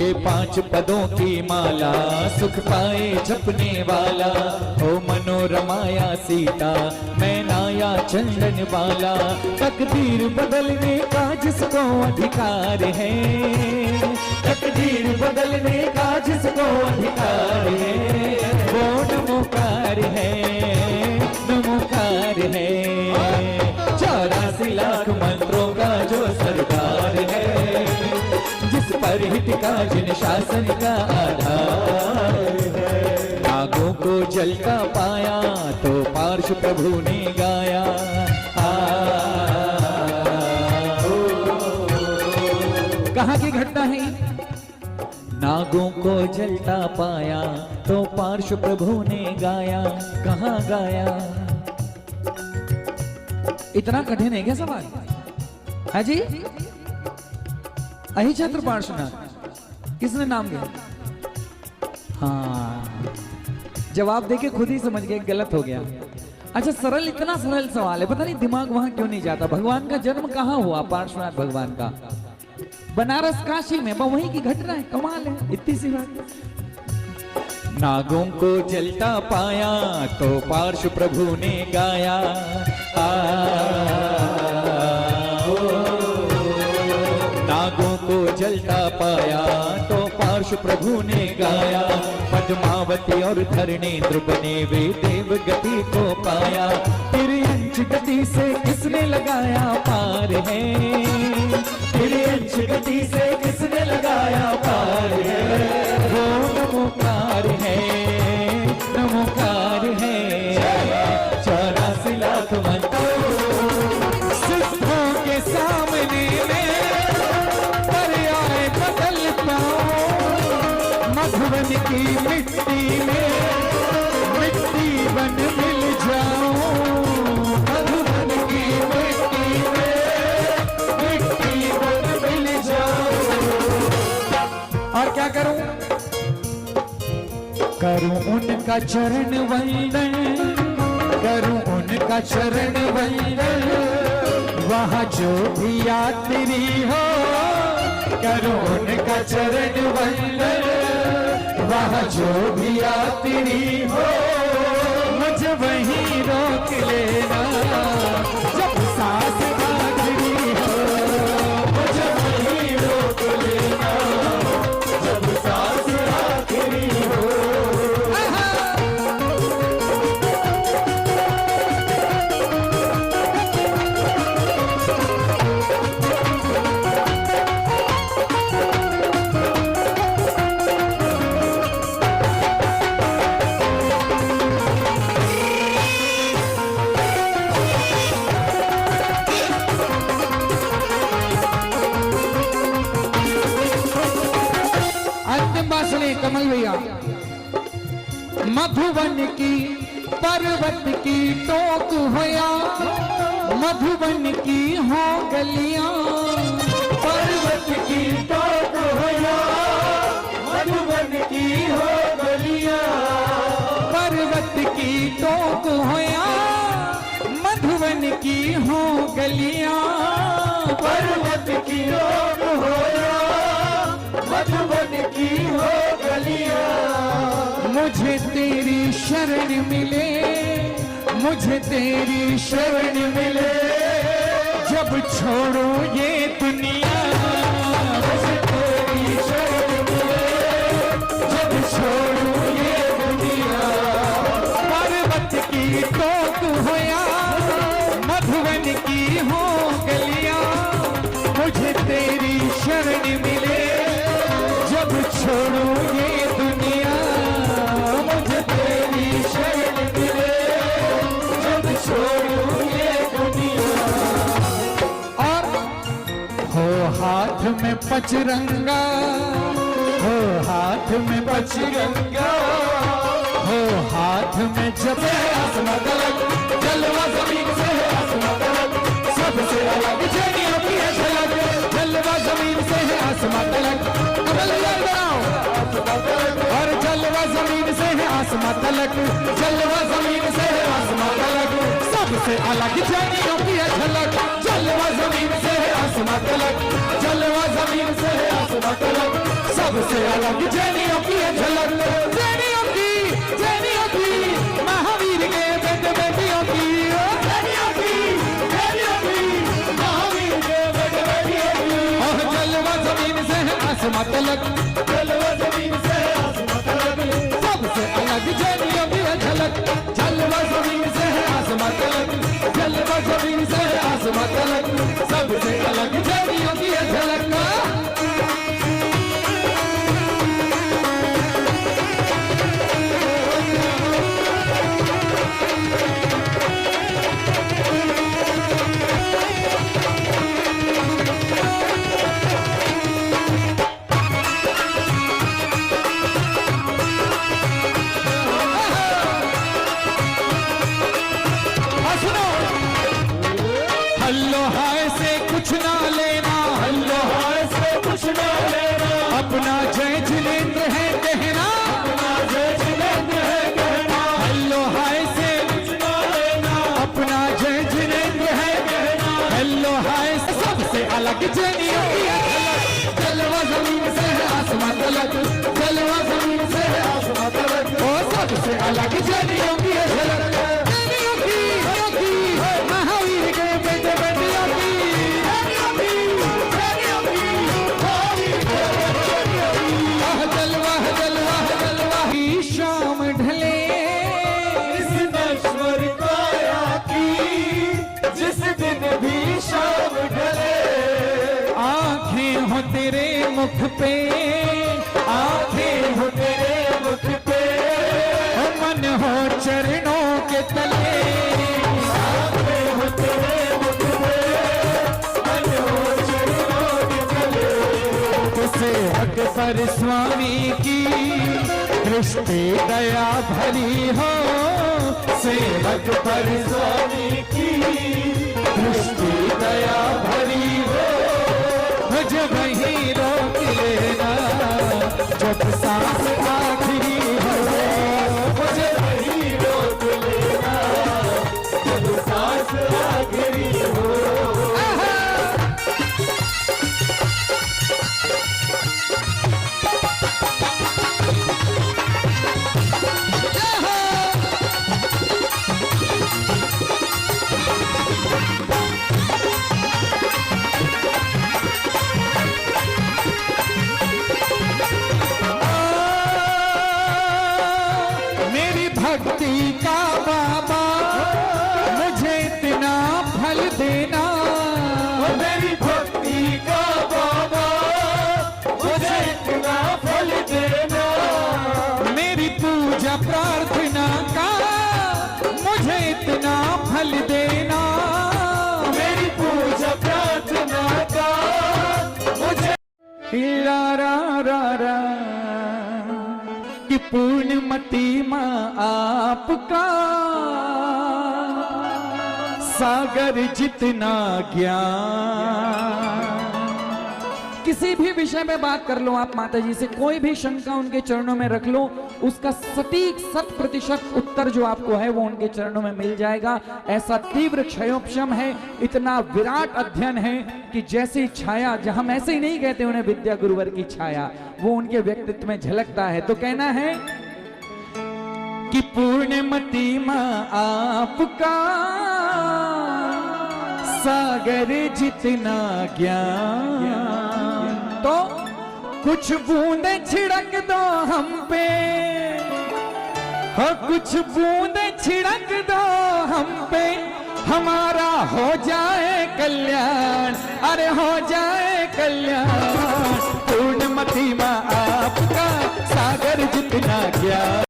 ये 5 पदों की माला सुख पाए जपने वाला। हो मनोरमाया सीता मैनाया चंदन वाला, तकदीर बदलने का जिसको अधिकार है, तकदीर बदलने का जिसको अधिकार है, वो नमोकार है, नमोकार है। 84 लाख मंत्रों का जो सरदार है, जिस पर हित का जिन शासन का आधार है। नागों को जलता पाया तो पार्श्व प्रभु ने गाया। कहाँ की घटना है? नागों को जलता पाया तो पार्श्व प्रभु ने गाया। कहाँ गाया? इतना कठिन है क्या सवाल? है जी? अहिछत्र पार्श्वनाथ किसने नाम दिया? हाँ, जवाब देके खुद ही समझ गए गलत हो गया। अच्छा, सरल, इतना सरल सवाल है, पता नहीं दिमाग वहां क्यों नहीं जाता। भगवान का जन्म कहाँ हुआ? पार्श्वनाथ भगवान का बनारस काशी में, वहीं की घटना है। कमाल है, इतनी सी बात। नागों को जलता पाया तो पार्श्व प्रभु ने गाया। नागों को जलता पाया तो पार्श्व प्रभु ने गाया। पद्मावती और धरणेन्द्र बने वे देव गति को पाया। तिर्यंच गति से किसने लगाया पार है, तिर्यंच गति से किसने लगाया पार है, वो नमोकार है, नमोकार है। 84 लाख मंत्रों सिद्धों के सामने में पर्याय बदलता, मधुबन की मिट्टी में मिट्टी बन मिल जाओ, मधुबन की मिट्टी में मिट्टी बन मिल जाओ। और क्या करूं? करूं उनका चरण वंदन, करूं उनका चरण वंदन, वहां जो भी यात्री हो, करूं उनका चरण वंदन, वहां जो भी यात्री हो, मुझे वहीं रोक लेना जब सांस आखिरी हो, मुझे वहीं रोक लेना जब सांस आखिरी हो। कमल भैया, मधुबन की पर्वत की टोक होया, मधुबन की हो गलियां, पर्वत की टोक होया, मधुबन की हो गलियां, पर्वत की टोक होया, मधुबन की हो गलियां, पर्वत की टोक होया, मधुबन की हो गलियां। मुझे तेरी शरण मिले, मुझे तेरी शरण मिले, जब छोड़ो ये दुनिया, मुझे तेरी शरण मिले, जब छोड़ो ये दुनिया। पर्वत की टोक होया, मधुबन की हो गलियां, मुझे तेरी शरण मिले, जब छोड़ो ये दुनिया, मुझे तेरी शरण मिले, जब छोड़ो ये दुनिया। और हो हाथ में पचरंगा, हो हाथ में पचरंगा, हो हाथ में जब आसमां तलक, जलवा जमीन से है आसमां तलक, सबसे अलग जनियों की है झलक, जलवा जमीन से है आसमां तलक, और जलवा जमीन से है आसमां तलक, जलवा जमीन से है आसमां तलक, सबसे अलग जनियों की है झलक, जलवा जमीन से है आसमां आसमां तलक, जलवा जमीन से है आसमां तलक, सबसे अलग जैनियों की है झलक, जैनियों की महावीर के बेटे बेटियों की, जैनियों की महावीर के बेटे बेटियों की। और जलवा जमीन से है आसमां तलक, जलवा जमीन से है आसमां तलक, सबसे अलग जैनियों की है झलक, जलवा जमीन से है आसमां तलक, जलवा जमीन से है आसमां तलक, सबसे अलग जैनियों की है झलक। हल्लो हाय से कुछ ना लेना, हल्लो हाय से कुछ ना लेना, अपना जय जिनेंद्र है कहना, अपना जय जिनेंद्र है कहना, हल्लो हाय से कुछ ना लेना, अपना जय जिनेंद्र है कहना, हल्लो हाय से सबसे अलग जैनियों की है झलक, जलवा जमीन से है आसमां तलक, जलवा जमीन से है आसमां तलक, ओ सबसे अलग जैनियों की है झलक, महावीर के बेटे बेटियों की, जलवा जलवा जलवा की शाम ढले इस नश्वर काया की, जिस दिन भी शाम ढले, आंखें हो तेरे मुख पे, आंखें हो तेरे मुख पे, मन हो चरणों के तले, सेवक पर स्वामी की दृष्टि दया भरी हो, सेवक पर स्वामी की दृष्टि दया भरी हो, जब ही रोक लेना जब सांस आखिरी हो, जब ही रोक लेना जब सांस आखिरी हो। भक्ति का बाबा मुझे इतना फल देना, मेरी भक्ति का बाबा मुझे इतना फल देना, मेरी पूजा प्रार्थना का मुझे इतना फल देना, मेरी पूजा प्रार्थना का मुझे रा रा रा रा कि पूर्णमती माँ आपका सागर जितना ज्ञान। किसी भी विषय में बात कर लो आप माता जी से, कोई भी शंका उनके चरणों में रख लो, उसका सटीक 100% उत्तर जो आपको है वो उनके चरणों में मिल जाएगा। ऐसा तीव्र क्षयोपशम है, इतना विराट अध्ययन है कि जैसी छाया, हम ऐसे ही नहीं कहते उन्हें विद्या गुरुवर की छाया, वो उनके व्यक्तित्व में झलकता है। तो कहना है कि पूर्णमती माँ आपका सागर जितना ज्ञान, तो कुछ बूंदे छिड़क दो हम पे, हो कुछ बूंदे छिड़क दो हम पे, हमारा हो जाए कल्याण, अरे हो जाए कल्याण।